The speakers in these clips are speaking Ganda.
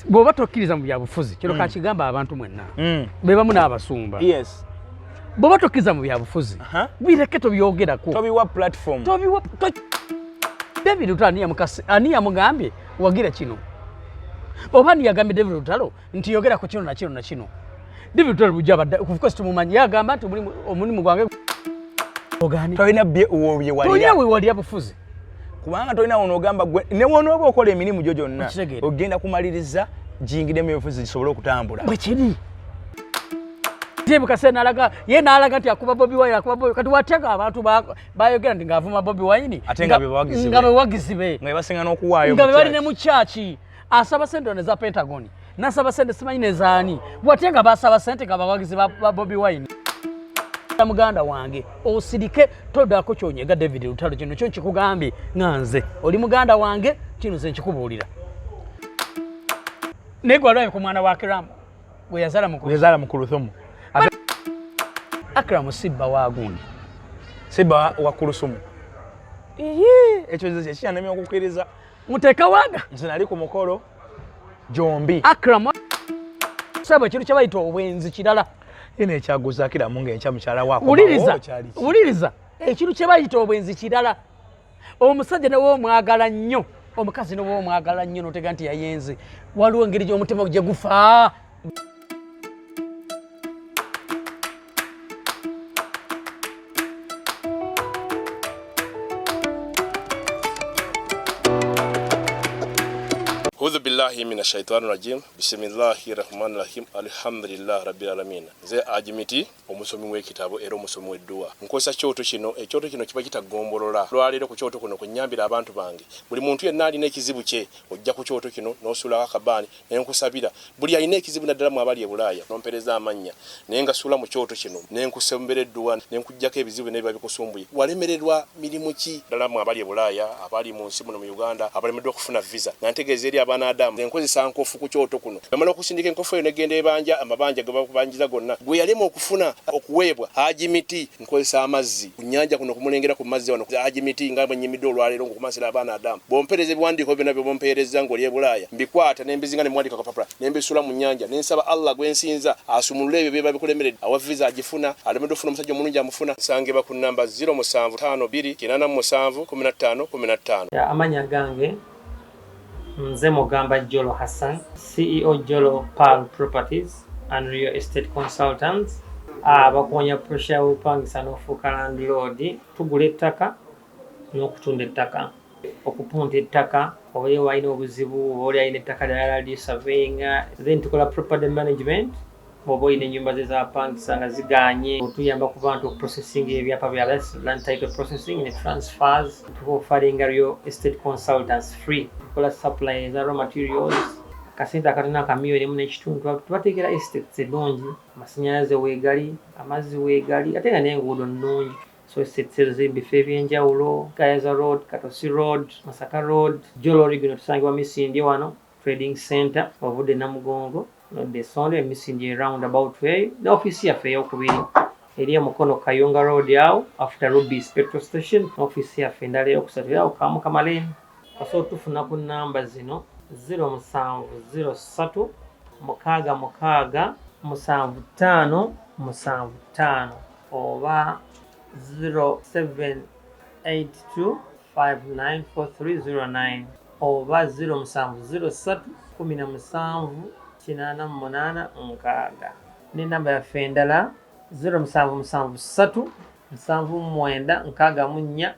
Bw'oba tokkiriza mu byabufuzi kiro kakigamba abantu mwenna be bamu n'abasumba. Yes. Bw'oba tokkiriza mu byabufuzi bireke tobyogerako. Tobiwa platform. David Lutalo ani yamugambye wagira kino. Oba ni yagambye David Lutalo nti yogera ku kino na kino na kino. David Lutalo bujja badda kufuka tumumanyi yagamba nti omulimu gwange ogani. Toyina bye uwobye wali. Toyina we wali abufuzi. Kubanga toyina onogamba gwe ne wono okola emirimu gyo gyonna ogenda kumaliriza jingide mu byofuzi zisobole okutambula. Bwe kiri. Tebuka sena alaga ye nalaga nti akuba Bobi Wine akuba Bobi kati watega abantu bayogera ndi ngavuma Bobi Wine atenga bebawagizibe ngabe wagizibe ngabe basinga n'okuwaayo ngabe bali ne mu church asaba sente ne za Pentagon nasaba sente simanyi ne zaani watenga basaba sente ngabawagizi ba Bobi Wine. Muganda wange osirike todako kyonyega David Lutalo kino kyo nkikugambye nganze oli muganda wange kino nze nkikubuulira nego alwaye ku mwana wa ACRAM we yazala mukulu thomu ACRAM sibba wagundi sibba wa kulusumu ekyo ze kyanemye okukkiriza muteka waga nze nali ku mukolo jombi ACRAM saba kiro kyabayita obwenzi kirala ine ekyaguza kira munga enkya mukyala wako uliriza ekiru kye bayita obwenzi kirala omusajja ne w'omwagala nnyo omukazi ne w'omwagala nnyo notega nti yayenze waliwo engeri gy'omutima gye gufa. أعوذ بالله من الشيطان الرجيم بسم الله الرحمن الرحيم الحمد لله رب العالمين ze ajimiti omusomi w'ekitabo era omusomi w'edduwa nkosa kyoto kino ekyoto kino kiba kitagombolola lwaliro ku kyoto kuno kunyambira abantu bange buli muntu yenna alina ekizibu kye ojja ku kyoto kino n'osula akabaani nenkusabira buli alina ekizibu naddala mu abali e Bulaaya nompereza amannya naye nga sula mu kyoto kino nenkusembera edduwa nenkujjako ebizibu n'ebiba bikusumbuye walemererwa mirimu ki ddala mu abali e Bulaaya abali mu nsi muno mu Uganda abalemeddwa okufuna visa nantegeeza eri abaana Adamu nkozesa nkofu ku kyoto kuno bamala okusindika enkofu eyo negenda ebanja amabanja ge bakubanjiza gonna gwe yalema okufuna okuweebwa ajimiti nkozesa amazzi ku nnyanja kuno kumulengera ku mazzi wano ajimiti nga bwenyimidde olwaleero ngokumasira abaana Adamu bompereza ebiwandiiko byonna bye bompereza ng'oli e Bulaaya mbikwata nembizinga ne mwandika kapapula nembisula mu nnyanja nensaba Allah gwensinza asumulule ebyo byeba bikulemeredde awa visa agifuna alemedde okufuna omusajja omulungi amufuna nsangibwa ku namba 0752 amanya gange Nze Mugamba Jolo Hassan, CEO Jolo Pearl Properties and Real Estate Consultants. Bakonya pressure upangisa n'ofuuka landlord tugula ettaka n'okutunda ettaka okupunta ettaka oba walina obuzibu oba oli alina ettaka ddala li surveying then tukola property management oba olina ennyumba ze zapangisa nga ziganye otuyamba ku bantu okuprocessing ebyapa bya land title processing ne transfers tukufalinga Real Estate Consultants free tukola supply za raw materials kasente akatona kamiliyoni emu n'ekitundu tubateekera estates ennungi amasannyalaze weegali amazzi weegali ate nga n'enguudo nnungi so estates ezo z'ebifo ebyenjawulo Gayaza Road, Katosi Road, Masaka Road, Jolo Region tusangibwa Misindye wano Trading Center ovudde Namugongo the Sunday Misindye roundabout way the office yaffe ey'okubiri eri mukono Kayunga Road yawo after Rubis petrol station office yaffe endala eyokusatu yawo kamu kamaleni kaso tufuna ku namba zino 0703 6 6 75 oba 0782 594309 oba 0703 17 88 nkaaga ne namba ya fendala 0773 79 nkaaga 4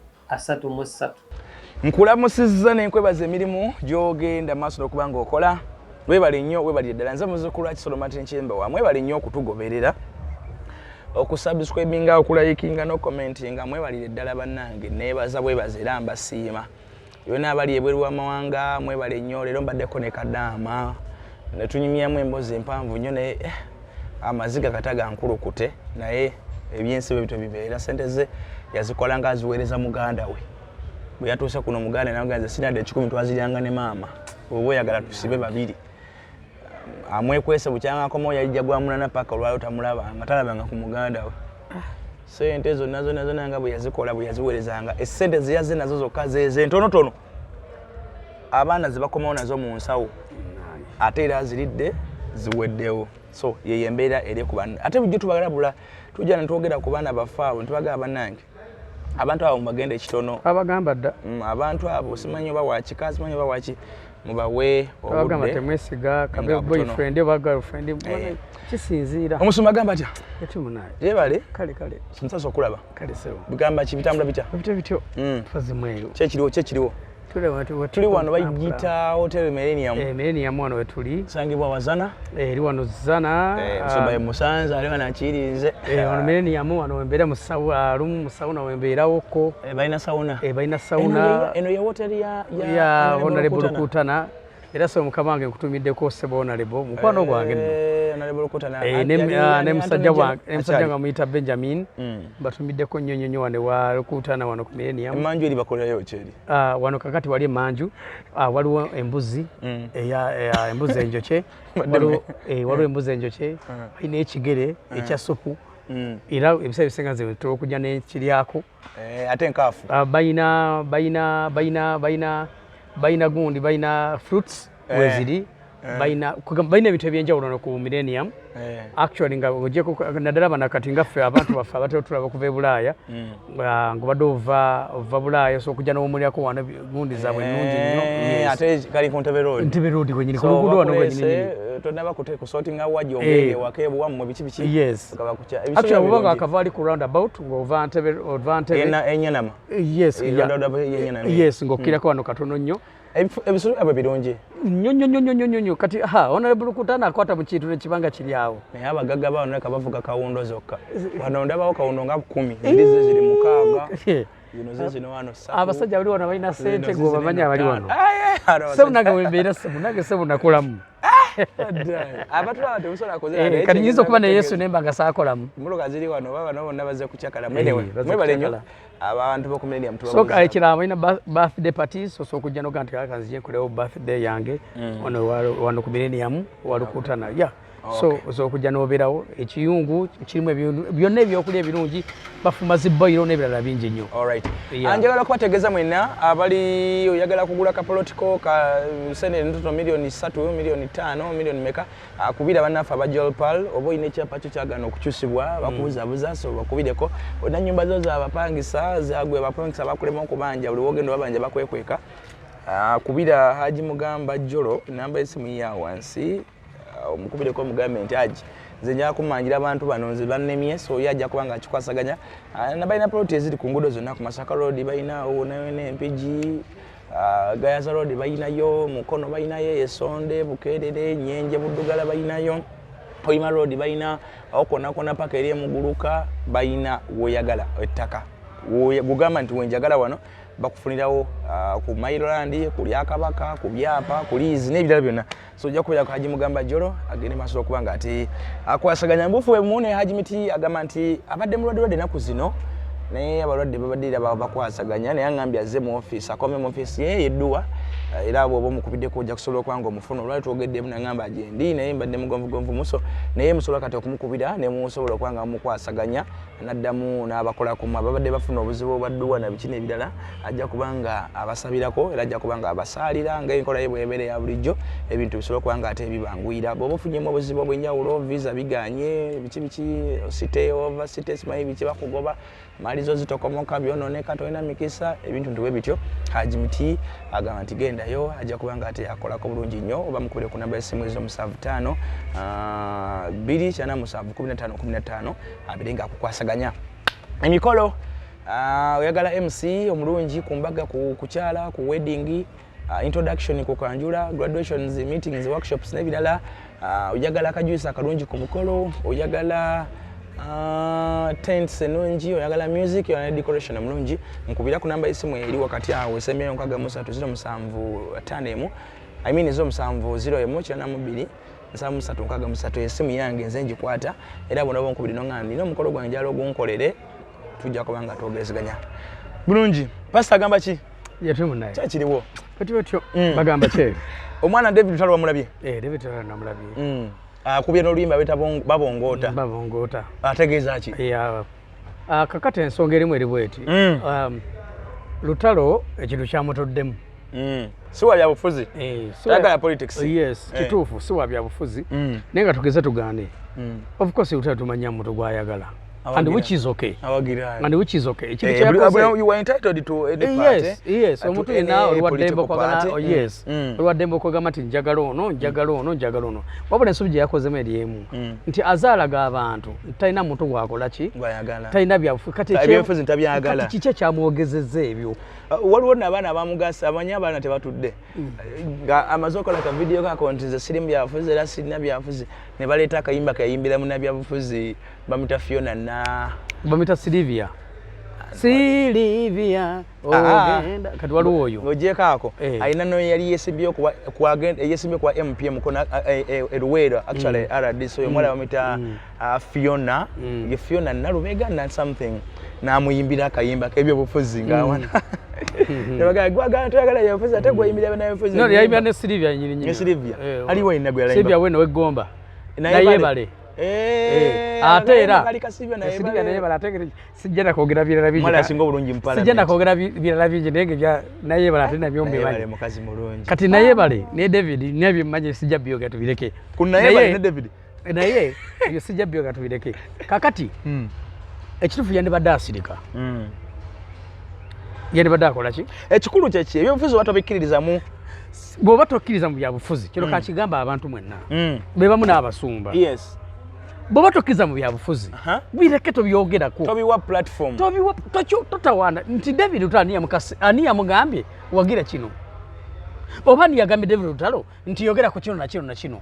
nkulamusizza nenkwebaza emirimu gy'ogenda maaso n'okuba ng'okola webale nnyo webalire ddala nze muzzukulu wa Kisolo Martin Kyemba wa mwebale nnyo okutugoberera okusubscribinga okulayikinga n'okomentinga mwebalire ddala bannange neebaza bwebaza era mbasiima yonna abali ebweru w'amawanga mwebale nnyo leero mbaddeko ne Kadaama ne tunyumyamu emboozi empanvu nnyo naye amaziga kataga nkulukute naye ebyensi bwe bityo bibeera sente ze yazikola nga aziweereza muganda we bwe yatuuse kuno muganda naganze sinadde 10 twaziryanga ne maama oba oyagala tusibe babiri amwekwese bukyanga akomawo yalijja gwa munana paka olwaliro tamulabanga talabanga ku muganda we sente zonna zonna nga bwe yazikola bwe yaziweerezanga essente ze yazze nazo zokka zeze ntonotono abaana ze bakomawo nazo mu nsawo ate era ziridde ziweddewo so ye embeera eri ku bana ate bujjo tubagalabula tujja netwogera ku baana bafaawo ntibagaba bannange abantu abo mubagenda ekitono abagamba dda abantu abo simanyi oba wakika simanyi oba waki mubawe abagamba temwesiga kabe boyfriend oba girlfriend kisinziira omusumba agamba atya yatumunaye yebale kale kimusasa okulaba kale sewo bigamba kibitambula bitya bityo tufazimweyo kyekiriwo tuli wano bayigita hotel Millennium wano wetuli sangibwa wazana eri wano zana musumba ye musanza ali wano akirize wano Millennium wano wembeera mu sauna wembeerawoko balina sauna eno ye hotel ya Honorable Lukutana era so mukama wange nkutumiddeko sebo Honorable mukwano gwange ne musajja wange muyita Benjamin batumiddeko nnyonyonyo wane wa Lukutana wano ku Millennium emanju eri bakolerayo kyeri wano kakati wali emanju waliwo embuzi embuzi enjoke waliwo embuzi enjoke balina ekigere ekya supu era ebiseera bisinga zitera okujja nekiryako ate enkaafu balina gundi balina fruits weziri balina ebintu ebyenjawulo no ku Millennium actually nga ojeko naddala banakati ngaffe abantu baffe abatera tulaba kuva e Bulaaya nga badde ova Bulaaya so okujja n'omulyako wano gundi zaabwe nnungi nnyo ate kali ku Ntebe Road kwenyini ku luguudo wano kwenyini tonaba kusorting out wajja ongere wakebu wammwe biki yes actually obanga akavaali ku roundabout ng'ova Ntebe enyanama yes ng'okkirako wano katono nnyo ebisolo abo birungi nnyo kati Honorable Lukutana akwata mu kintu nekibanga kiri awo naye abagagga bawo neka bavuga kawundo zokka wano ndabawo kawundo nga 10 ndize ziri mukaaga zino wano abasajja bali wano balina ssente gwe bamanyi abali wano sebunaga wembeera sebunaga sebunakolamu abatulaba tebusobola akoze kati nyinza okuba ne Yesu nemba nga saakolamu muluka ziri wano baba nabo bonna bazze kucakala mwebale nnyo abantu b'oku Millennium ekirala balina birthday parties osobola okujja noga nti kaka nzije nkolewo birthday yange wano ku Millennium wa Lukutana so osobola okujja n'obeerawo ekiyungu kirimu byonna ebyokulya ebirungi bafuma ziboyiro n'ebirala bingi nnyo njagala kubategeeza mwenna abali oyagala kugula kapolotiko ka senere ntoto miliyoni 3 miliyoni 5 miliyoni meka akubira bannaffe aba Jolpal oba olina ekyapa kyo kyagana okukyusibwa bakubuzabuza so bakubireko olina nnyumba zo zabapangisa zagwe abapangisa bakulema okubanja buli wogenda babanja bakwekweka kubira Haji Mugamba Jolo namba esimu ya wansi omukubireko mugambe nti Haji nze njagala kumanjira abantu bano nze bannemye so yajja kubanga akikwasaganya nabalina poloti eziri ku nguudo zonna ku Masaka Road balinawo nayo n'empigi Gayaza Road balinayo Mukono balinayo Esonde Bukeerere Nyenje Buddugala balinayo Hoima Road balina okonakona paka eri emuguluka balina woyagala ettaka gugamba nti wenjagala wano bakufunirawo ku Mailand ku Lyakabaka ku byapa ku liizi n'ebirala byonna so ojja kubeera ku Haji Mugamba Jolo agende maaso okubanga ati akwasaganya mbufu we muune Haji Miti agamba nti abadde mulwadde ennaku zino naye abalwadde babadde bakwasaganya naye angambye azze mu office akome mu office ye Edduwa era bw'oba omukubiddeko ojja kusobola okwanga omufuna olwali twogeddemu nangamba agendi naye mbadde mugonvugonvu muso naye musobola kati okumukubira ne musobola okwanga mukwasaganya naddamu n'abakolako ababadde bafuna obuzibu obwadduwa na biki n'ebirala ajja kubanga abasabirako era ajja kubanga abasaalira ng'enkola ye bw'ebeera ya bulijjo ebintu bisobola okubanga ate ebibanguyira bw'oba ofunyemu obuzibu obw'enjawulo visa biganye biki site over site simanyi biki bakugoba malizo zitokomoka byonooneka tolina mikisa ebintu nti bwe bityo Haji Miti agamba nti gendayo ajja kubanga ate akolako bulungi nnyo oba mukubire ku namba y'essimu ezo 75 2971515 abere nga akukwasaganya emikolo oyagala MC omulungi ku mbaga ku kukyala ku wedding introduction ku kanjula graduations meetings workshops n'ebirala oyagala akajuisa akalungi ku mukolo oyagala tents enungi oyagala music oyagala decoration omulungi nkubira ku namba y'essimu eri wakati awo esemyeyo 6307 I mean ezo 70 732 essimu yange nze ngikwata era bona bonkubiri nongandi no mukolo gwange njalo gunkolere tujja kubanga twogezeganya bulungi pastor agamba ki yatumu naye kyakiriwo petyo bagamba ki omwana David Lutalo wamulabye David Lutalo namulabye kubye n'oluyimba beta babongoota ategeeza ki kakati ensonga erimu eri bweti Lutalo ekintu kyamutoddemu siwa bya bufuzi tagala politics yes kituufu siwa bya bufuzi nenga tugeze tugane of course utatumanya muntu gwayagala and which is okay and which is okay you were entitled to any party yes omuntu ina olwadembo kwagala yes olwadembo kwagama ti njagala ono wabone subje yakoze mediemu nti azalaga abantu talina muntu gwakola ki gwayagala talina byafu kati ebyofuzi ntabyagala kiche kyamwogezezze ebyo waliwo n'abaana bamugasa abanya abaana tebatudde nga amazokola ka video kako nti ze sirimu byafuzi era sirina byafuzi ne baleeta akayimba kayimbira mu nabyabufuzi bamita Fiona na bamita Silvia ogenda kati waliwo oyo ng'ogyeko ako alina no yali yesimbye kwa MPM kona Eruwera actually RDC oyo mwala bamita Fiona ye Fiona Nalubega na something namuyimbira akayimba kebyo bufuzi ngawana Nebaga gwaga twagala yafuzi ategwa yimbira na yafuzi no yayimbira ne Silvia nyinyi Silvia aliwo inagwe yayimbira Silvia weno wegomba na yebale ate era Silvia na yebale ategere sijenda kwogera birala bingi mwala singo bulungi mpala sijenda kwogera birala bingi nenge bya na yebale ate na byombe bali mukazi mulungi kati na yebale ne David nebyo manje sijja byoga tubireke kuna yebale ne David na ye yo sijja byoga tubireke kakati ekitufu yandi badasirika yandi badakola ki ekikulu kyeki ebyobufuzi batobikiririzamu bwoba tokkiriza mu byabufuzi kiro kakigamba abantu mwenna bebamu n'abasumba yes bwoba tokkiriza mu byabufuzi bireke tobyogerako tobiwa platform tobiwa totawana nti David Lutalo aniya mugambye wagira kino oba niyagambye David Lutalo nti yogera ku kino na kino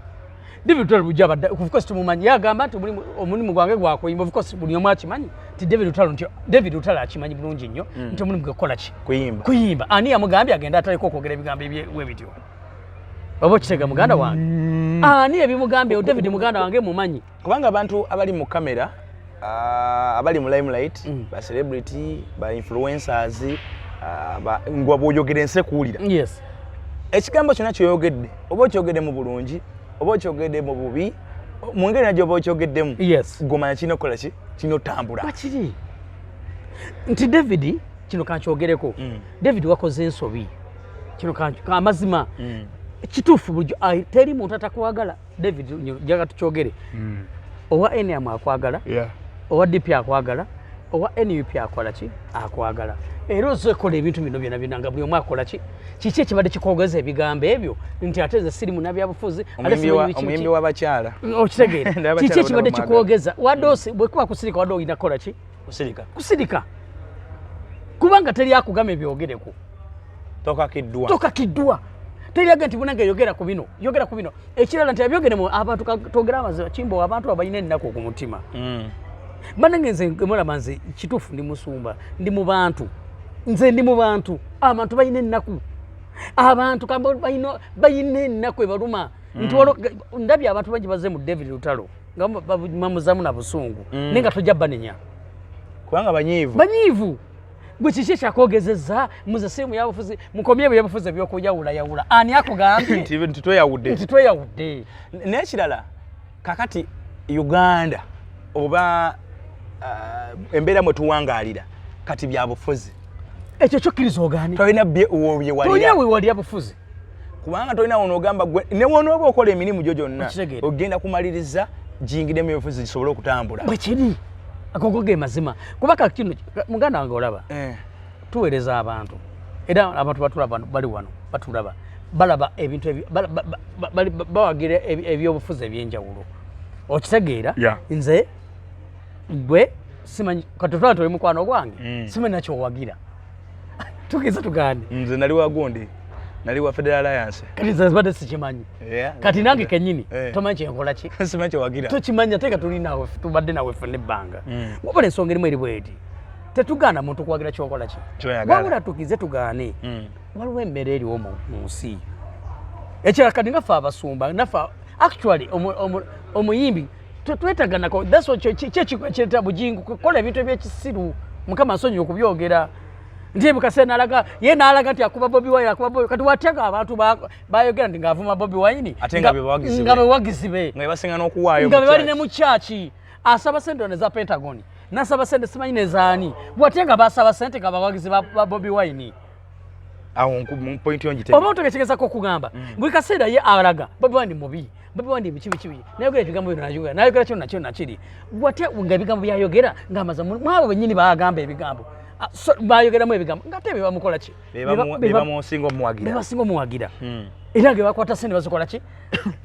David Lutalo bujja badda of course tumumanyi yagamba nti omulimu gwange gwakuyimba of course buli omu akimanyi nti David Lutalo akimanyi bulungi nnyo nti omulimu gwe kukola ki kuyimba ani yamugambye agenda ataliko okwogera ebigambo ebyewe bityo oba kitega muganda wange ani ebimugambye David muganda wange mumanyi kubanga abantu abali mu kamera abali mu limelight ba celebrity ba influencers ngwa boyogera ense kuwulira yes ekigambo kyonna kyoyogedde oba okyogedde mu bulungi oba okyogedde mu bubi mu ngeri nagyo oba okyogeddemu yes gomanya kino kola ki kino tambula bakiri nti David kino kankyogereko David wakoze ensobi kino kamazima kituufu bulijjo teri muntu atakwagala David jaga tukyogere owa NM akwagala owa DP akwagala owa NUP akola ki akwagala era ozekola ebintu bino byonna binanga buli omu akola ki kiki ekibadde kikwogeza ebigambo ebyo nti ate ze siri munabyabufuzi omuyimbi w'abakyala okitegeera kiki ekibadde kikwogeza wadde bwe kuba kusirika wadde olina kola ki kusirika kubanga teri akugamba ebyogereko tokakiddwa teri aga nti bunange yogera ku bino ekirala nti abyogeremu abantu togera amaze kimbo abantu abalina ennaku ku mutima banange nze mulaba nze kituufu ndi musumba ndi mu bantu nze ndi mu bantu abantu balina ennaku abantu balina ennaku ebaluma nti ndabye abantu bangi bazze mu David Lutalo nga bamuzamu na busungu naye nga tojja banenya kubanga banyiivu gwe kiki ekyakwogezezza muze sirimu yabufuzi mukomye ebyabufuzi ebyokuyawulayawula ani akugambye nti tweyawudde n'ekirala kakati Uganda oba embeera mwe tuwangaalira kati byabufuzi ekyo kyokkiriza ogaani tolina wewalira bufuzi kubanga tolina wonoogamba gwe ne wonooba okola emirimu gyo gyonna ogenda kumaliriza jingiremu ebyobufuzi gisobole okutambula bwe kiri agogo ge mazima kubaka kino muganda wange olaba tuweereza abantu era abantu batulaba bali wano batulaba balaba ebintu bawagira ebyobufuzi ebyenjawulo okitegeera nze gwe simanyi katutwala tuli mukwano gwange simanyi nakyowagira tugeza tugande nze nali wagundi nali wa Federal Alliance kati nze badde sikimanyi kati nange kenyini tomanyi kyenkola ki simanyi kyewagira tukimanya teka tuli nawe tubadde nawe ffe nebbanga wabula ensonga erimu eri bweti tetugaana muntu kuwagira kyokola ki wabula tukize tugaane waliwo emmere eriwo mu nsi ekirala kati ngaffe abasumba naffe actually omuyimbi twetaganako that's what kyekireta bujingu kukola ebintu ebyekisiru mukama nsonyiwa okubyogera nti ebikase n'alaga nti akuba Bobi Wine kati watyaga abantu bayogera nti ng'avuma Bobi Wine nga bewagizi be nga be bali ne mu kyaki asaba sente za Pentagon nasaba sente simanyi nezaani watyenga basaba sente nga bawagizi ba Bobi Wine awo point yonjite oba otegekeza ko kugamba bwe kaseera ye alaga BWINO mubi BWINO bikibi nayogera ebigambo bino nayogera nayogera kyo nakiri watya nga ebigambo byayogera ngamaza mwabo benyini bagamba ebigambo bayogeramu ebigambo ngate bebamukola ki bebamusinga omuwagira era ge bakwata sente bazokola ki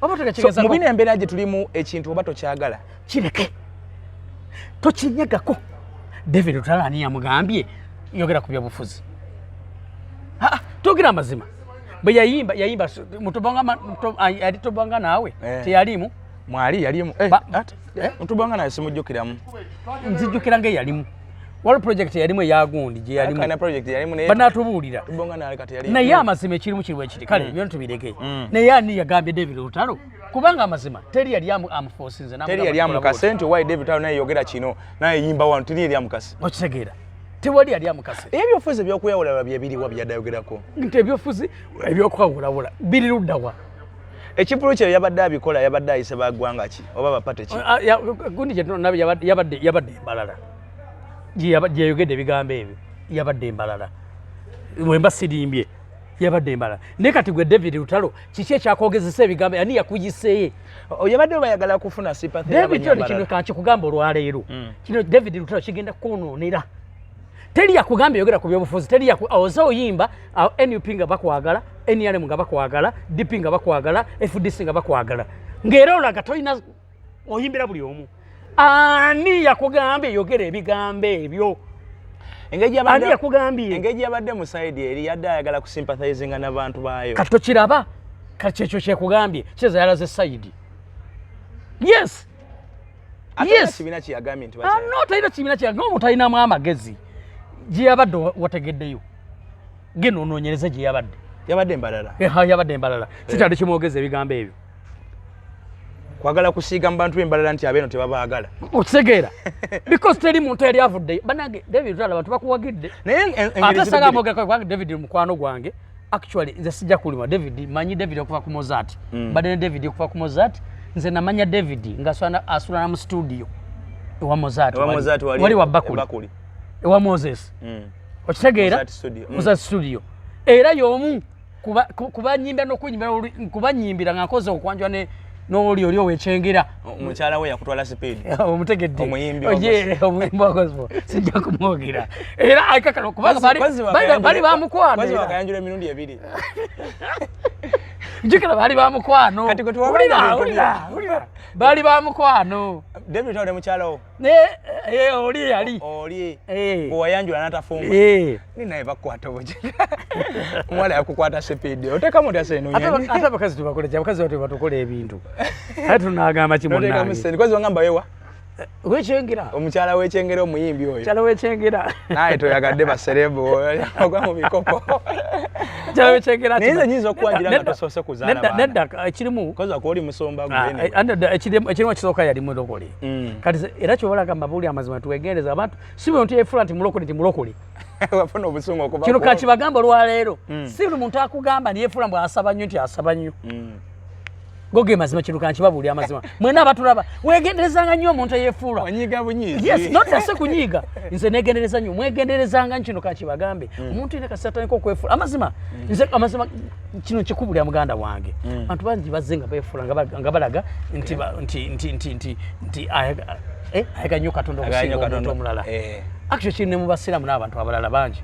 oba otegekeza mu bino embeera gye tulimu ekintu oba tokyagala kireke tokinyegako David Lutalo ani yamugambye yogera ku byabufuzi togera amazima bwe yayimba mutubanga nawe teyalimu mwali yalimu mutubanga nawe simujjukiramu nzijjukira nga yalimu wali project yalimu eyagundi gye yalimu banatubuulira naye amazima ekirimu kirimu ekiri kale byona tubireke naye ani yagambye David Lutalo kubanga amazima teri yali amufosinze teri yali amukase nti why David Lutalo naye yogera kino naye yimba wano teri yali amukase okitegeera tewali yali amukase ebyofuzi ebyokuyawulala byebiriwa byaddayogerako nti ebyofuzi ebyokwawulawula biri luddawa ekipulu kye yabadde abikola yabadde ayise baggwanga ki oba bapate ki gundi gyenabe yabadde embalala gyeyogedde ebigambo ebyo yabadde embalala wemba sirimbye yabadde embalala naye kati gwe David Lutalo kiki ekyakwogezesa ebigambo ani yakuyiseye yabadde bayagala kufuna sympathy kino kankikugamba olwaleero kino David Lutalo kigenda kwonoonera teri yakugamba yogera ku byobufuzi teri oza oyimba NUP nga bakwagala NRM nga bakwagala DP nga bakwagala FDC nga bakwagala ng'era olaga tolina oyimbira buli omu ani yakugambye yogera ebigambo ebyo ani yakugambye engeri yabadde mu side eri yadde ayagala kusympathizinga n'abantu baayo kati tokiraba kati kyekyo kyekugambye kyeza yalaze side yes kibiina kyeyagambye nti talina kibiina kyeyagambye omuntu alinamu amagezi gye yabadde wategeddeyo genda onoonyereze gye yabadde embalala yabadde embalala kikyali kimwogeza ebigambo ebyo kwagala kusiiga mu bantu b'embalala nti abeeno tebabaagala okitegeera because teri muntu yali avuddeyo banange David Lutalo abantu bakuwagidde ate saga amwogera kubanga David mukwano gwange actually nze sijja kulima David manyi David okuva ku Mozart badde ne David okuva ku Mozart nze namanya David ng'asulana mu studio ewa Mozart wali wa Bakuli ewa Moses okitegeera Mozart studio era y'omu kubanyimbira kubanyimbira nga nkoze okwanjwa n'oli oli owekyengera omukyala we yakutwala speed omutegedde omuyimbi wa gospel sijja kumwogera era akakalo kubanga bali bamukwano bakayanjula emirundi ebiri njukira bali bamukwano ulira bali bamukwano David Lutalo ne mukyala wo oli yali bwewayanjula n'atafumba ni naye bakwata bugi omuwala yakukwata speed otekamu nti ate abakazi tubakoleja abakazi batu batukola ebintu ate tunagamba kimunange kozi wangamba wewa wekyengera omukyala wekyengera omuyimbi oyo mukyala wekyengera naye toyagadde baserebu ogwa mu bikoko mukyala wekyengera naye nyinza okuwanjira nga tosoose kuzaala baana nedda ekirimu kozi wakuba oli musomba ekirimu ekisooka yali mulokole kati era kyobalaga mabuli amazima tuwegendereza abantu si bwe muntu yeefula nti mulokole wafuna obusungu okuba kino kakibagamba olwaleero si buli muntu akugamba niyeefula mbwe asaba nnyo nti asaba nnyo goge mazima kino kankibabuli amazima mwena abatulaba wegenderezanga nnyo omuntu eyeefuula wanyiga bunyiizi yes not ase kunyiga nze negendereza nnyo mwegenderezanga nkino kakibagambe omuntu ine kasatandika okwefuula amazima nze amazima kino kikubulya muganda wange abantu bangi bazze nga beefuula nga balaga nti ayaga nnyo katonda okusinga omuntu omulala actually kiri ne mu basiraamu n'abantu abalala bangi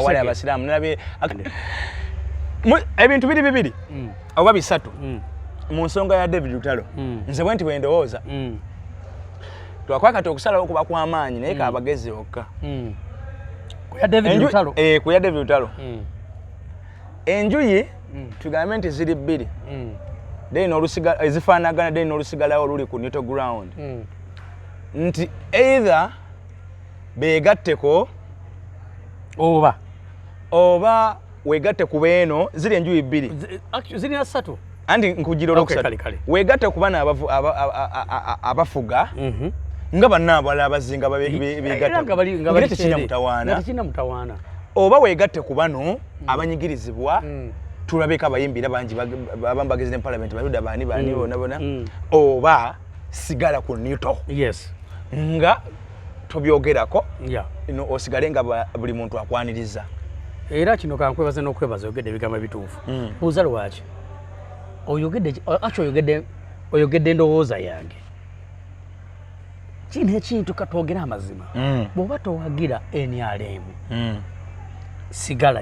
wali abasiraamu nalabye ebintu biri bibiri oba bisatu mu nsonga ya David Lutalo nze bwe nti bwe ndowooza twakwakati okusalawo okuba kw'amaanyi naye kaabagezi okka ku ya David Lutalo enjuyi tugambe nti ziri bbiri ezifaanagana deni n'olusigalawo oluli ku neutral ground nti either beegatteko oba weegatte ku beeno ziri enjuyi bbiri zirina ssatu anti nkugira olwokusatu weegatte ku bano abafuga nga banna abalala abazinga beegatte tekina mutawaana oba weegatte ku bano abanyigirizibwa tulabeko abayimbira bangi abamu bagezire mu parliament baluda baani bona oba sigala ku neutral nga tobyogerako osigale nga buli muntu akwaniriza era kino kankwebaza n'okwebaza oyogedde ebigambo ebituufu buuza lwaki oyogedde endowooza yange kino ekintu katwogera amazima bw'oba towagira NRM sigala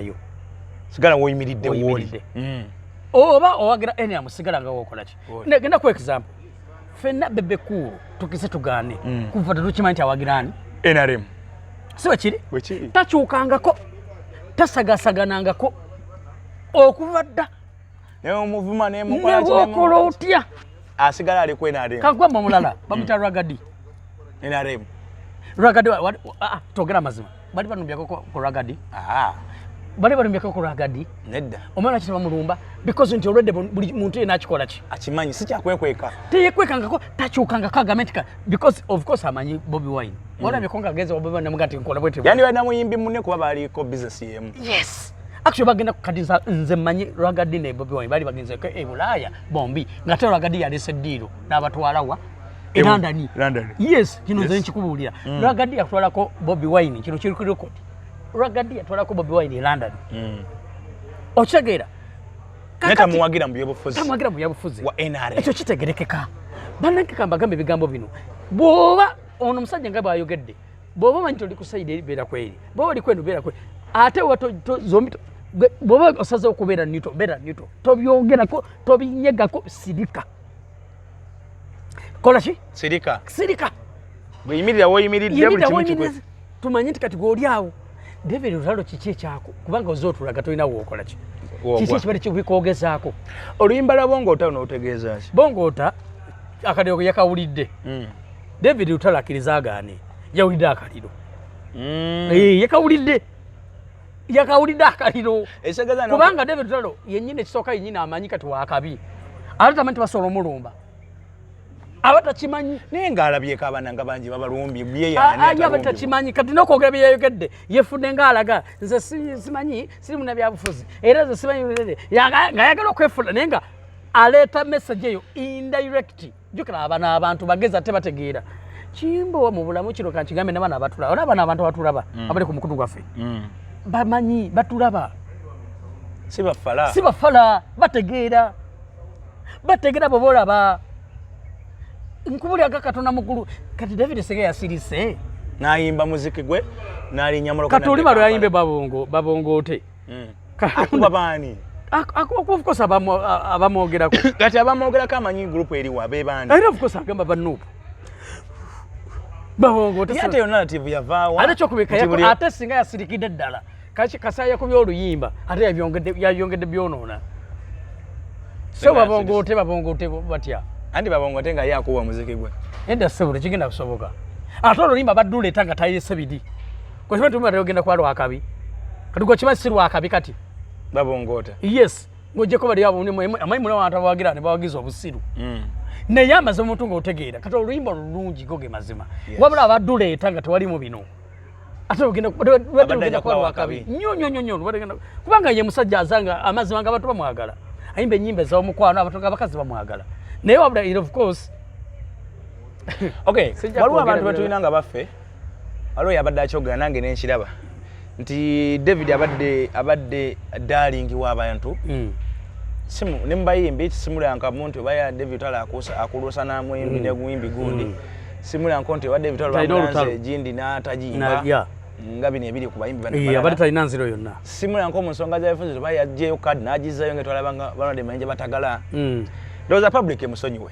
woyimiridde woolidde oba owagira NRM sigala nga wookola ki genda ku example ffenna bebekulu tukise tugaane kuva tetukimanyi nti awagira ani NRM si wekiri takyukangako tasagasaganangako okuva dda omuvuma newokola otya asigala ali ku NRM kankugamba omulala bamuyita Rwagadi NRM Rwagadi togera amazima bali banumbyako ku Rwagadi bali banumbyako ku Rwagadi nedda omwana kitaba mulumba because nti olwedde buli muntu yena akikola ki akimanyi si kyakwekweka teyekwekangako takyukangako agamentika because of course amanyi Bobi Wine olabye konga ageze Bobi Wine namuga nti nkola bwete yani bana muyimbi munne kuba baliko business yemu yes actually bagenda kukadiza nze manyi Rwagadi ne Bobi Wine bali bagenze ko Bulaya bombi nga te Rwagadi yalese deal n'abatwalawa London yes kino nze nkikubuulira Rwagadi yatwalako Bobi Wine kino kiri ku record Rwagadi yatwalako Bobi Wine London okitegeera neta muwagira mu byobufuzi wa NRM ekyo kitegerekeka bannange kambagambe ebigambo bino bw'oba ono omusajja nga bw'ayogedde bw'oba manyi toli kusayida eribeera kweri bw'oba oli kwenu beera kweri ate zombi bw'oba osazeewo okubeera neutral tobyogerako tobinyegako sirika kola ki sirika bweyimirira woyimiridde buli kimu kikwe tumanyi nti kati gw'oli awo David Lutalo kiki ekyako kubanga ozootulaga tolina wookola ki kiki ekibadde kibikwogezaako oluyimba lwa Bongoota onootegeeza ki Bongoota akaliro yakawulidde David Lutalo akkiriza agaane yawulidde akaliro yakawulidde akaliro kubanga David Lutalo yennyini ekisooka yennyini amanyi kati waakabi ate tamanyi tibasobola omulumba abatakimanyi naye ng'alabyeko abaana nga bangi babalumbye abatakimanyi kati n'okwogera bye yayogedde yefudde ng'alaga nze simanyi siri muna byabufuzi era nze simanyi ng'ayagala okwefuna naye nga aleeta message eyo indirect jjukira abana abantu bagezi ate bategeera kimbo mu bulamu kino kankigambe n'abaana abatulaba olaba n'abantu abatulaba abali ku mukutu gwaffe bamanyi batulaba si bafala bategeera bw'oba olaba nkubulyaga Katonda mukulu kati David Sege yasirise n'ayimba muziki gwe n'alinyamula kati olima lwayimbe babongoote akuba baani of course abamwogerako kati abamwogerako amanyi gurupu eriwo abeebandi era of course agamba bannuupu babongoote ate yo narrative yavaawa ate kyokubika ate singa yasirikidde ddala kasaya ku byoluyimba ate yayongedde byonoona so babongoote batya andi babongote nga yakuwa muziki gwe enda sebule kigenda kusoboka ate oluyimba badduleta nga tayese bidi kwekima tumata yogenda kwa lwakabi kati gwe kimanyi si lwakabi kati babongota yes ng'ogyeko bali abo amanyi muna abantu abawagira ne bawagiza obusiru naye amaze omuntu ng'otegeera kati oluyimba olulungi go ge mazima wabula abadduleeta nga tewalimu bino ate ogenda kwa lwakabi nnyo kubanga ye musajja azanga amazima nga abantu bamwagala ayimba ennyimba ez'omukwano abakazi bamwagala naye wabula of course okay waliwo abantu betulina nga baffe waliwo yabadde akyogera nange nenkiraba nti David abadde darling w'abantu simu nembayimbi simulanka muntu baya David tala akulusa na mwimbi ne gwimbi gundi simulanka nti wa David tala jindi na tajimba ngabi ne biri kubayimbi bana abadde talina nziro yonna simulanka mu nsonga za efunze baya jeyo card nagizayo nge twalabanga bana de manje batagala Doza public emusonyiwe.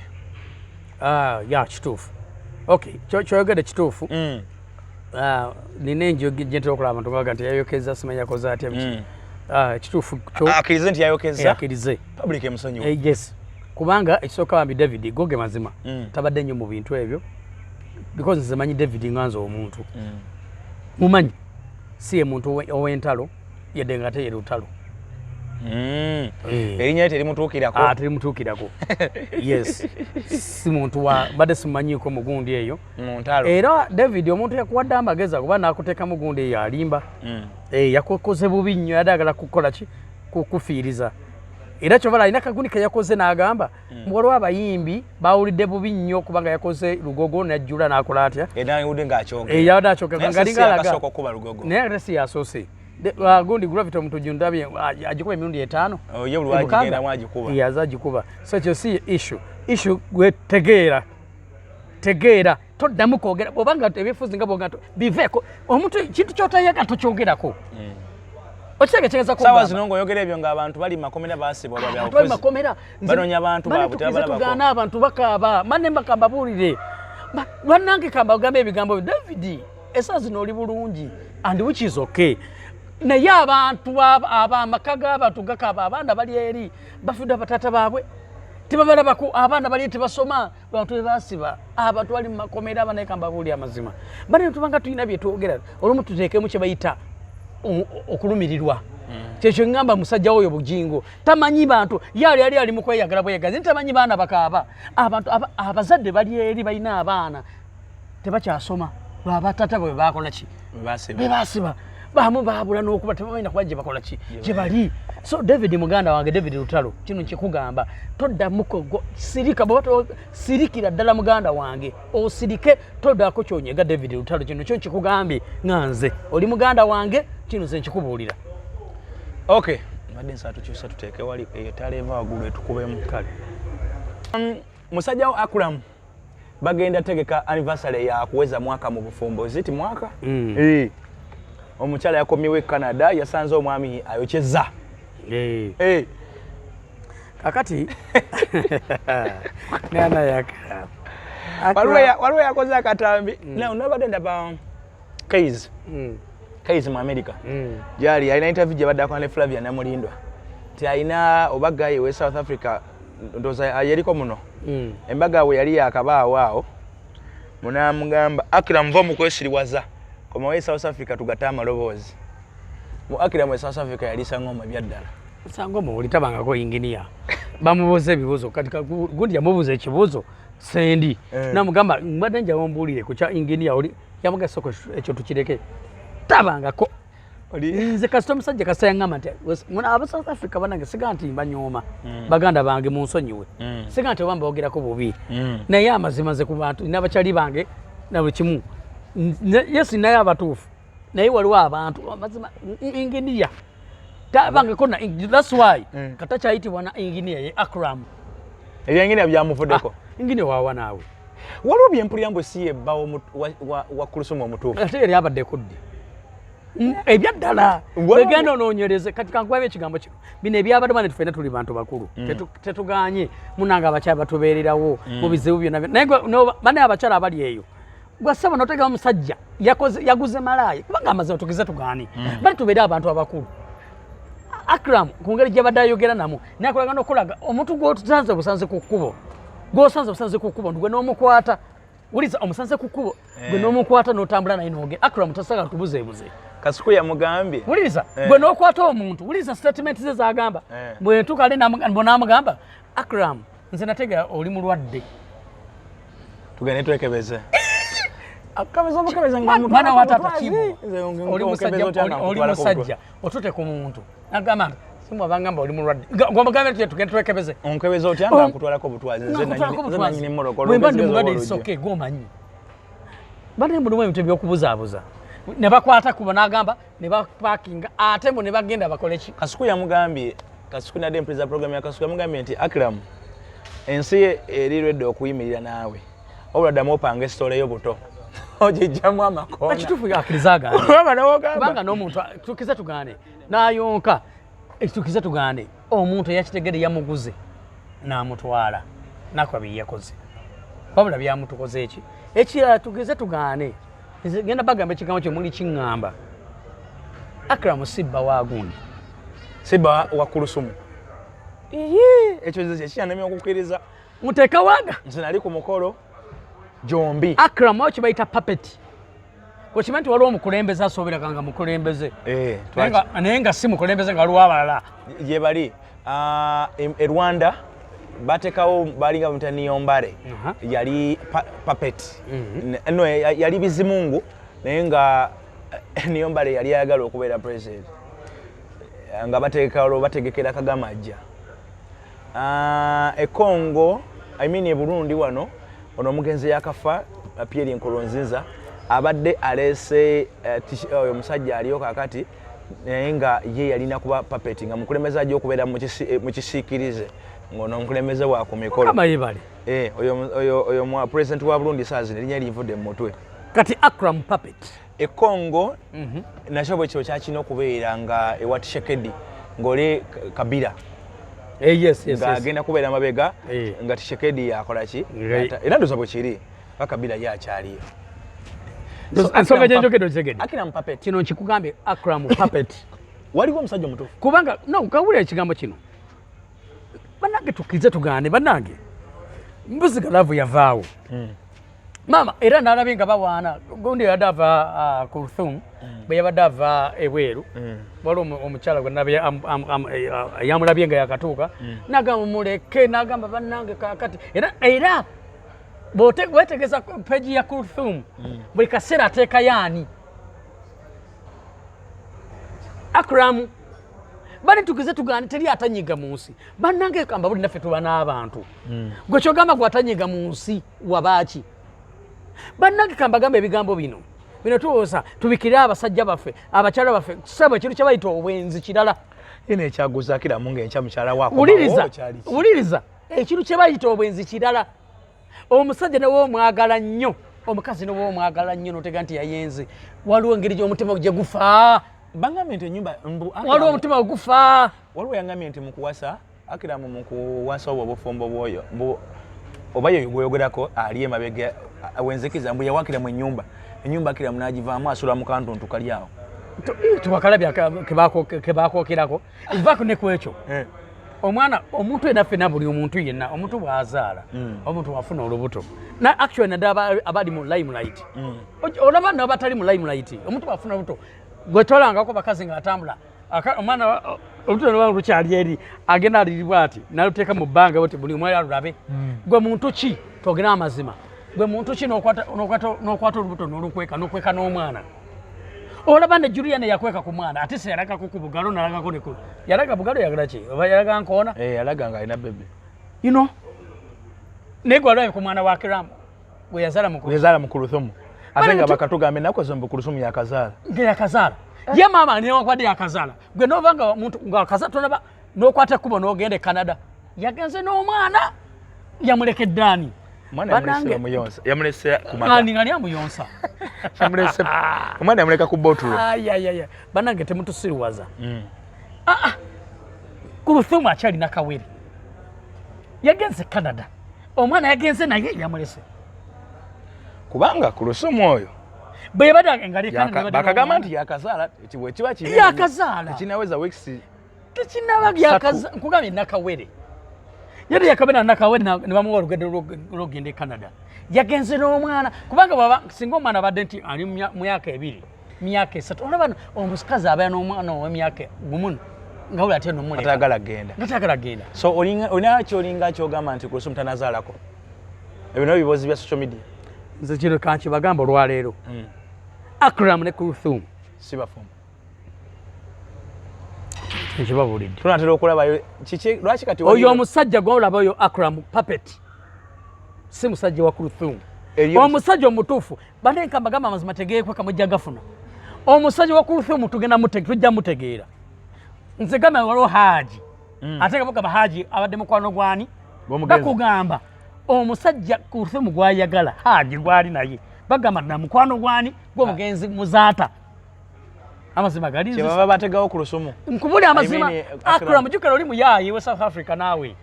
Ya kituufu. Okay, kyoyogedde kituufu. Nina enjo gentera okulaba abantu baga nti yayokeza simanyi yakoze atya biki. Kituufu kyo. Akkirize nti yayokeza. Akkirize. Public emusonyiwe. Yes. Kubanga ekisooka bambi David goge mazima. Tabadde nnyo mu bintu ebyo. Because nze manyi David nganzo omuntu. Mumanyi si ye muntu ow'entalo yedde nga ate ye lutalo. Erinnya terimutuukirako. Terimutuukirako. Yes. Si muntu badde simumanyiiko mugundi eyo. Muntalo. Era David omuntu yakuwadde amagezi kuba n'akuteeka mugundi eyo alimba. Yakoze bubi nnyo yadagala kukola ki kufiiriza. Era kyovala alina kagundi ke yakoze n'agamba waliwo abayimbi bawulidde bubi nnyo kubanga yakoze lugogo n'ajjula n'akola atya. Era yawudde ng'akyogera. Yawudde akyogera ng'alinga alaga. Akasooka okuba lugogo. Naye ate si yasoose. gundi gravity omutujundabye agikuba emirundi 5 ye bulwaji genda mwagikuba yazagikuba so ekyo si issue gwe tegeera toddamu kwogera obanga ebyefuzi nga bwogera biveeko omuntu kintu kyotayaga tokyogerako okitegeeza ko sawa zino ngoyogera ebyo ng'abantu bali makomera baasibwa bali makomera banonya abantu baabwe tugaana abantu bakaaba manne bakamba buulire bannange kamba ogambe ebigambo David esa zino oli bulungi and which is okay naye abantu abamaka g'abantu gakaaba abaana bali eri bafudde abatata baabwe tebabalabako abaana bali tebasoma abantu bebasiba abantu bali mumakomera abanaye kamba buulire amazima bane tubanga tulina byetwogera olumu tuteekemu kye bayita okulumirirwa kyekyo ngamba musajja oyo bujingo tamanyi bantu yali ali mukweyagala bweyagazi tamanyi baana bakaaba abantu abazadde bali eri balina abaana tebakyasoma lwabatata bwe bakola ki bebasiba bamu babula n'okuba tebamanyi nakuba gye bakola ki gye bali so David muganda wange David Lutalo kino nkikugamba toddamuko sirika sirikira ddala muganda wange osirike toddako kyonyega David Lutalo kino kyo nkikugambye nganze oli muganda wange kino nze nkikubuulira okay madde nsatu kyusa tuteeke wali etaleva wagulu etukubemu kale musajja wa ACRAM bagenda tegeka anniversary ya kuweza mwaka mu bufumbo ziti mwaka omukyala yakomyewo Canada yasanze omwami ayokyeza kakati nana yaka waliwo yakoze akatambi nobadde ndaba Kaiz mu America gyali alina interview gye baddako ne Flavia Namulindwa ti alina obaga ye we South Africa ndoza yeriko muno embaga we yali yakabaawo awo munamugamba ACRAM mva mu kwesiriwaza koma we South Africa tugata amaloboozi mu ACRAM we South Africa yali sangoma byaddala sangoma oli tabangako engineer bamubuuza ebibuuzo kati gundi yamubuuza ekibuuzo sendi namugamba mbadde njawo mbuulire ku kya engineer oli yamuga soko ekyo tukireke tabangako nze kasita omusajja kasayangamba nti aba South Africa banange siga nti mbanyoma baganda bange munsonyiwe siga nti obamba bogerako bubi naye amazima nze ku bantu n'abakyali bange na buli kimu yesi naye abatuufu naye waliwo abantu amazima engineer tabangako that's why katakyayitibwa na engineer ye ACRAM engineer byamuvuddeko engineer waawa naawe waliwo byempulira mbu si ebbawo wa Kulusuma omutuufu ate yali abaddeko ddi ebyaddala wegenda onoonyereze kati kankubabe ekigambo kino bino ebyabadde bane tufena tuli bantu bakulu tetuganye munanga abakyala batubeererawo mu bizibu byonna naye bane abakyala abali eyo gwasaba notegawo omusajja yaguze malaaya kubanga amazima tugize tugaani bali tubeere abantu abakulu ACRAM ku ngeri gye badde ayogera namu nakulaga n'okulaga omuntu gw'otusanze busanze ku kkubo gw'osanze busanze ku kkubo ndigwe n'omukwata uliza omusanze ku kkubo gwe n'omukwata n'otambula naye n'ogenda ACRAM tasaga tubuzeebuze kasuku yamugambye uliza gwe n'okwata omuntu uliza statement ze zagamba bwe ntuuka ali n'amugamba ACRAM nze nategera oli mulwadde tugende twekebeze mwana watata kibo oli musajja otute ku muntu nagamba simba bangamba oli mulwadde gwamugamba nti tugende twekebeze onkebeze otya nga nkutwalako butwazi nze nanyini mmolokolo bwe mba ndi mulwadde isoke gomanyi bane mulimu ebintu ebyokubuzaabuza ne bakwata kuba n'agamba ne bapakinga ate mbu ne bagenda bakole ki kasuku yamugambye kasuku nadde empresa program ya kasuku yamugambye nti ACRAM ensi erirwedde okuyimirira naawe obula ddamu opanga esitole y'obuto ogijjamu amakoona ekituufu akkiriza agaane kubanga n'omuntu tukize tugaane n'ayonka ekitukize tugaane omuntu eyakitegere yamuguze n'amutwala nakuba bye yakoze wabula byamutukoze eki ekirala tukize tugaane genda bagamba ekigambo kyo muli kiŋŋamba ACRAM sibba waagundi sibba wa Kulusuma ekyo kyanemye okukkiriza muteeka waaga nze nali ku mukolo jombi ACRAM awo kibayita papeti okimanyi nti waliwo omukulembeze asobereka nga mukulembeze naye nga si mukulembeze nga waliwo abalala gye bali e Rwanda batekawo balinga bamuyita Niyombare yali papeti no yali bizimungu naye nga Niyombare yali ayagala okubeera president nga bategekera Kagame ajja e Congo e Burundi wano ono omugenzi yakafa Pierre Nkurunziza abadde aleese oyo musajja aliyo kakati naye nga ye yalina kuba puppet nga mukulembeza ajja okubeera mu kisiikirize ng'ono omukulembeze wa ku mikolo oyo president wa Burundi saazi erinnya linvudde mu mutwe kati ACRAM puppet Congo nakyo bwe kyo kyakina okubeera nga ewa Tshisekedi ng'oli Kabila ng'agenda kubeera mabega nga Tshisekedi yakola ki era ndoza bwe kiri Kabila yakyaliyo ensonga gyenjokedde Tshisekedi ACRAM puppet kino nkikugambye ACRAM puppet waliwo omusajja omutuufu kubanga kawulira ekigambo kino bannange tukkirize tugaane bannange mbuzi galaavu yavaawo mama era nalabye nga bawaana gundi yabadde ava ku Ruthum bwe yabadde ava ebweru waliwo omukyala gwe nabye yamulabye nga yakatuuka nagamba muleke nagamba bannange kakati era wetegeza peji ya Ruthum buli kaseera ateeka yaani ACRAM bali tukize tugaane teri atanyiga mu nsi bannange kamba buli naffe tuba n'abantu gwe kyogamba gwe atanyiga mu nsi wabaaki bannange kamba gamba ebigambo bino tuwoza tubikirire abasajja baffe abakyala baffe kusaba ekintu kye bayita obwenzi kirala ine ekyaguzaakiramu ng'enkya mukyala wako wuliriza ekintu kye bayita obwenzi kirala omusajja ne woomwagala nnyo omukazi ne woomwagala nnyo n'otega nti yayenze waliwo engeri gy'omutima gye gufa bangambye nti ennyumba waliwo omutima gwe gufa waliwo yangambye nti mukuwasa ACRAM mu kuwasa obwo obufumbo bwoyo oba yo gweyogerako ali emabega wenzikiza mbu yawakiramu ennyumba ACRAM n'agivaamu asula mu kantuntu kali awo tubakalabya kebakookerako ivaako ne ku ekyo omwana omuntu enaffe na buli omuntu yenna omuntu bw'azaala omuntu wafuna olubuto actually naddala abali mu limelight olaba nabatali mu limelight omuntu bw'afuna olubuto gwe tolangako bakazi ng'atambula omwana olubuto lwa lukyali eri agenda aliribwa ati naluteeka mu bbanga boti buli omwali alulabe gwe muntu ki twogera amazima gwe muntu ki n'okwata olubuto n'olukweka n'omwana olaba ne Juliana yakweka ku mwana ate se yalagako ku bugalo nalagako nekulu yalaga bugalo yagala ki oba yalaga nkoona yalaga nga alina bebe naye gwe alwaye ku mwana wa ACRAM gwe yazaala mu Ruthum ate nga bakatugambe nakoze mu Ruthum yakazaala ngeyakazaala ye maama newakwadde yakazaala gwe nova nga muntu ngakaza tonaba n'okwata ekkubo n'ogenda e Canada yagenze n'omwana yamulekedde ani yamulese kumaka ngani amuyonsa yamulese omwana yamuleka ku botulo bannange temutusiriwaza ku Ruthum akyalina kawere yagenze Canada omwana yagenze naye yamulese kubanga ku Ruthum oyo bwe bada ngali bakagamba nti yakazaala ekibwe kiba kiri yakazaala kinaweza weeks tekinaba yakazaala nkugambye nakawere yali yakabena nakawere ne bamuwa olugendo lw'ogenda e Canada yagenze n'omwana kubanga baba singa omwana abadde nti ali mu myaka 2 myaka 3 olaba omukazi abeera n'omwana ow'emyaka 1 nga wula ate n'omuleka atagala genda so olina kyolinga kyogamba nti ku Ruthum tanazaalako ebyo nabyo bibozi bya social media nze kino kankibagamba olwaleero ACRAM ne ku Ruthum si bafumu nkibabulidde tunatera okulabayo kiki lwaki kati oyo omusajja gwolaba oyo ACRAM puppet si musajja wa ku Ruthum omusajja omutuufu banenka mbagamba amazima tegeekweka mujja gafuna omusajja wa ku Ruthum tujja mutegeera nze gamba waliwo Haaji ate nga bagamba Haaji abadde mukwano gwani bakugamba omusajja ku Ruthum gwayagala Haaji gwali naye bagamba na mukwano gwani gw'omugenzi muzaata amazima gali baba bategawo ku Rusumu nkubuli amazima ACRAM jukala oli muyaye we South Africa nawe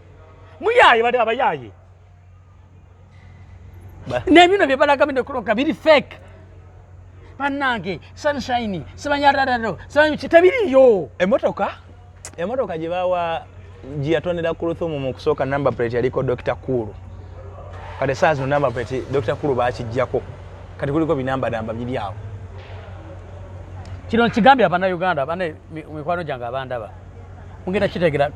muyaye bali abayaye nebino bye balaga bino kuloka biri fake bannange sunshine sebanyarararo sebanyi kitabiriyo emotoka gye bawa giyatonera ku Rusumu mu kusooka number plate yaliko Dr. Kulu kati saa zino number plate Dr. Kulu baakijjako kati kuliko binamba biri awo kino nkigambye abannayuganda mikwano gyange abandaba mugenda kitegeera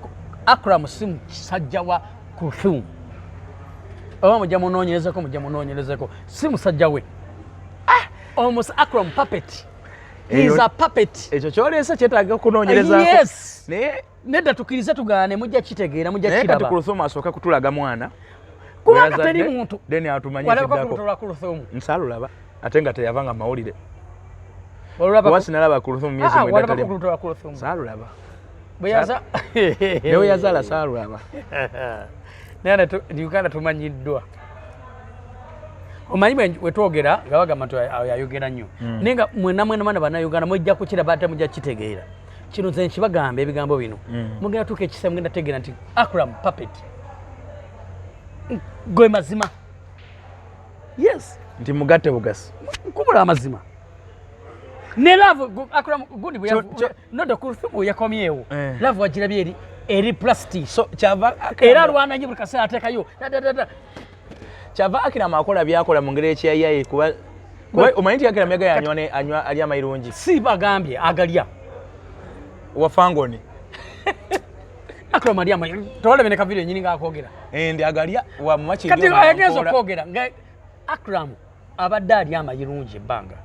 ACRAM si musajja wa ku Ruthum oba mujja munoonyerezeko si musajja we ACRAM puppet is a puppet ekyo kyoleese kyetaaga kunoonyereza naye nedda tukirize tugaane mujja kitegeera mujja kiraba naye kati ku Ruthum asooka kutulaga mwana kubanga teri muntu then atumanye kiddako nsaalulaba ate nga teyavanga mawulire wasinalaba Kulthum myezi mwenda tali saalulaba bweyaza leo yazala saalulaba nene Uganda tumanyiddwa omanyi wetwogera nga bagamba nti ayayogera nnyo naye nga mwenna bannayuganda mujja kukiraba ate mujja kukitegeera kino nze nkibagamba ebigambo bino mugenda tuuka ekisa mugenda tegeera nti ACRAM puppet gwe mazima yes nti mugatte bugasi nkubula amazima ne love ACRAM gundi nodo Kulthum yakomyewo love wagirabye eri plastic so kyava era alwana nyo buli kaseera ateekayo kyava ACRAM akola byakola mu ngeri ekyayaye kuba omanyi nti ACRAM yagala anywa alya mayirungi si bagambye agalya wafangoni ACRAM alya mayirungi tolabene ka video nyini ng'akoogera ndi agalya wa mumachi kati ayageza okwogera nga ACRAM abadde alya amayirungi ebbanga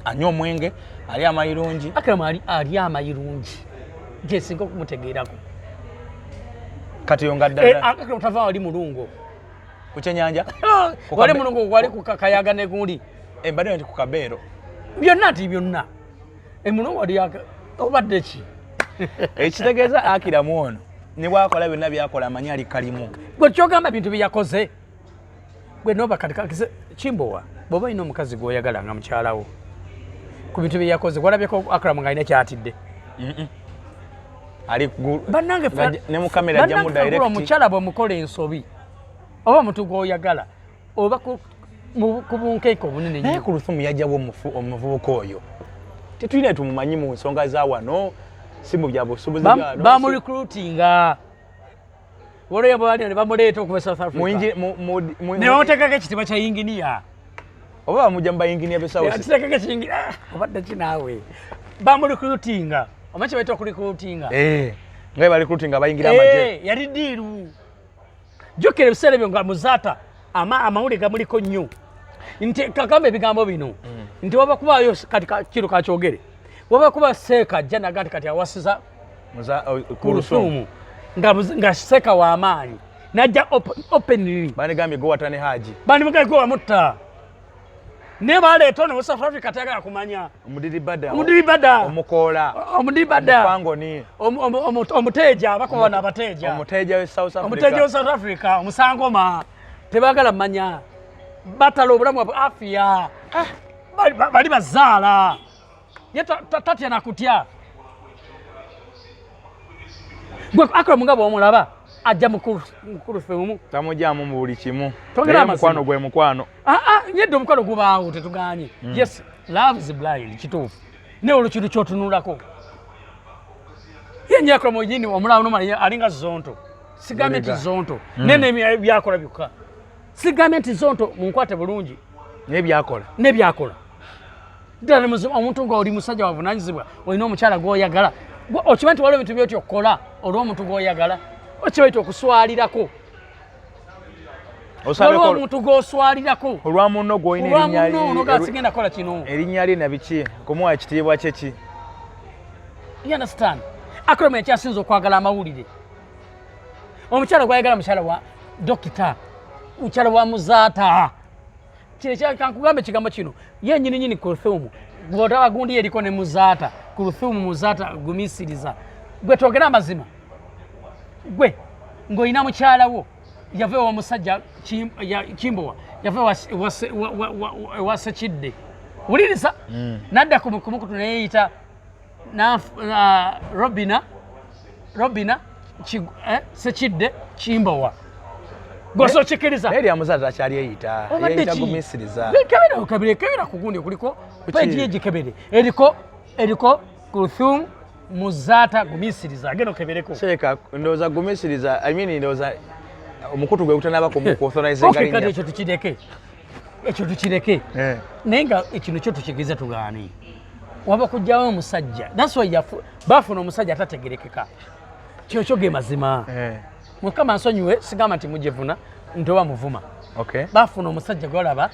anywa omwenge alya amayirungi ACRAM alya amayirungi gyesinga okumutegeerako kati yonga ddala ACRAM tava wali mulungo kuchenyanja wali mulungo wali kukayaga ne gundi embadde nti ku kabeero byonna nti byonna emulungo wali obadde ki ekitegeeza ACRAM ono ne bwakola byonna byakola amanyi ali kalimu gwe kyogamba bintu byeyakoze gwe noba katikakise Kimbowa bw'oba olina omukazi gw'oyagala nga mukyalawo ku bintu byeyakoze gwalabyeko ACRAM nga alina kyatidde ali bannange ne mu kamera ajja mu direct omukyala bw'omukola ensobi oba omuntu gw'oyagala oba ku bunkeeko obunene naye Kulthum yajjawo omuvubuka oyo tetulina tumumanyi mu nsonga za wano si mu byabusubuzi byano bamurecruitinga waliyo bwali ne bamuleeta okuva South Africa ne bamuteekako ekitiibwa kya yinginiya oba bamujja mu bayinginiya besawusi kiteekako ekiyinginiya obadde ki naawe bamurecruitinga omanyi kye baita okurecruitinga nga barecruitinga abayingira amagye yali diiru jjukira ebiseera ebyo nga muzaata amawulire gamuliko nnyo nti kakamba ebigambo bino nti waba kubaayo kati kiro kakyogere waba kuba seeka ajja nagati kati awasiza Kulthum nga seeka w'amaanyi najja openly banigambye gowatane haji bandimugaye gwe wamutta ne baleeta ono South Africa tayagala kumanya omudiribada omukoola omufangoni omuteeja bakuba n'abateeja omuteeja we South Africa omusangoma tebagala manya batala obulamu bwa afya bali bazaala ye tatya nakutya gwe ACRAM nga bw'omulaba ajja mu Kulthum tamujjaamu mu buli kimu mukwano gwe mukwano nyedde omukwano gubaawo tetuganye yes love is blind kituufu ne olwo kintu kyotunulako ye nyo ACRAM oyini omulaba nomali alinga zonto sigambye nti zonto nene byakola byokka sigambye nti zonto munkwate bulungi nebyakola ddala omuntu nga oli musajja wavunaanyizibwa olina omukyala gw'oyagala okimanyi nti waliwo ebintu byoti okukola olw'omuntu gw'oyagala okibaita okuswalirako waliwo omuntu gw'oswalirako olwa munno gw'olina gasigenda kola kino erinnya lye nabiki kumuwa ekitiibwa kyeki you understand ACRAM ekyasinza okwagala amawulire omukyala gwayagala mukyala wa dokita mukyala wa muzaata kankugambe ekigambo kino ye nyininyini Kulthum bw'otaba gundi yeriko ne muzaata Kulthum muzaata gumisiriza gwe twogera amazima gwe ng'olina mukyalawo yava ewa musajja Kimbowa yava ewa Sekidde wuliriza nadda ku mukutu neyeyita Robina Sekidde Kimbowa gose okikiriza naye lya muzaata akyali eyita gumisiriza kebera ku gundi kuliko peegi yegikebere eriko Kulthum muzaata gumisiriza agenda okebereko seeka ndowooza gumisiriza ndowooza omukutu gwe gutanaba kuauthorize kati ekyo tukireke naye nga ekino kyo tukigiriza tugaani waba kujjawo omusajja that's why bafuna omusajja atategerekeka kyokyo ge mazima mukama nsonyiwe sigamba nti mujevuna nti oba muvuma bafuna omusajja gwolaba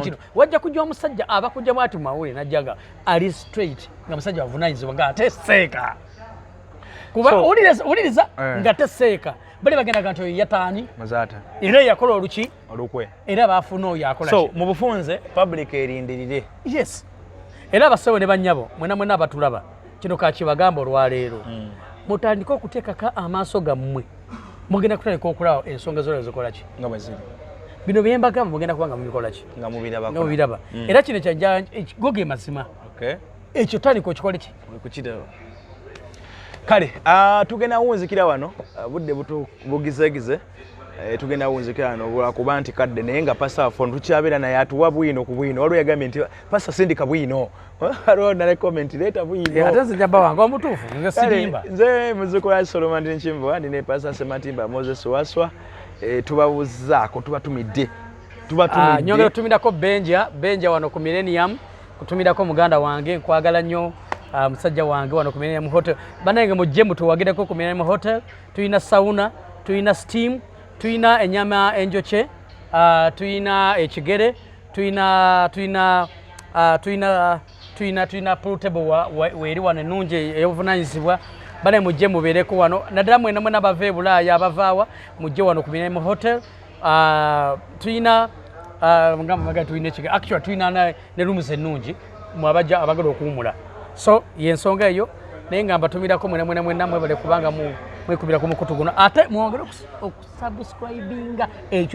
kino wajja kujja omusajja aba kujja bwati mu mawulire najjaga ali straight nga musajja wavunanyizibwa nga ate seeka kuba uliriza nga teseeka bali bagenda kanto yataani Mazata era yakola oluki olukwe era bafuna oyo akola so mu bufunze public erindirire yes era abasawo ne bannyabo mwena abatulaba kino kakibagamba olwaleero mutandika okuteekako amaaso gammwe mugenda kutandika okulaba ensonga zolo zikola ki nga bweziri bino byembagamba mugenda kubanga mubikola ki nga mubiraba era kino kyajja go ge mazima ekyo tandika okikole ki kukiraba kale tugenda wunzikira wano budde bugizegize tugenda wunzikira wano kuba nti kadde naye nga pasa fon tukyabeera naye atuwa bwino ku bwino waliwo yagambye nti pasa sindika bwino waliwo nale comment leeta bwino ate nze njaba wange omutuufu nze sirimba nze muzukula Solomon Nchimbo ndine pasa Sematimba Moses Waswa tubabuzaako tubatumidde nyongera tutumidako benja wano ku Millennium kutumidako muganda wange nkwagala nnyo musajja wange wano ku Millennium Hotel banange mujje mutuwagireko ku Millennium Hotel tuyina sauna tuyina steam tuyina enyama enjoche tuyina ekigere tuyina pool table weri wano ennungi ey'obuvunanyizibwa bane mujje mubeereko wano naddala mwena abava e Bulaaya abavaawa mujje wano ku Millennium Hotel tuyina tuyina ekigere actually tuyina ne rooms ennungi mwabajja abagala okuwumula so yensonga eyo naye nga mbatumirako mwena mwebale kubanga mwekubira ku mukutu guno ate mwongere okusubscribinga ekyo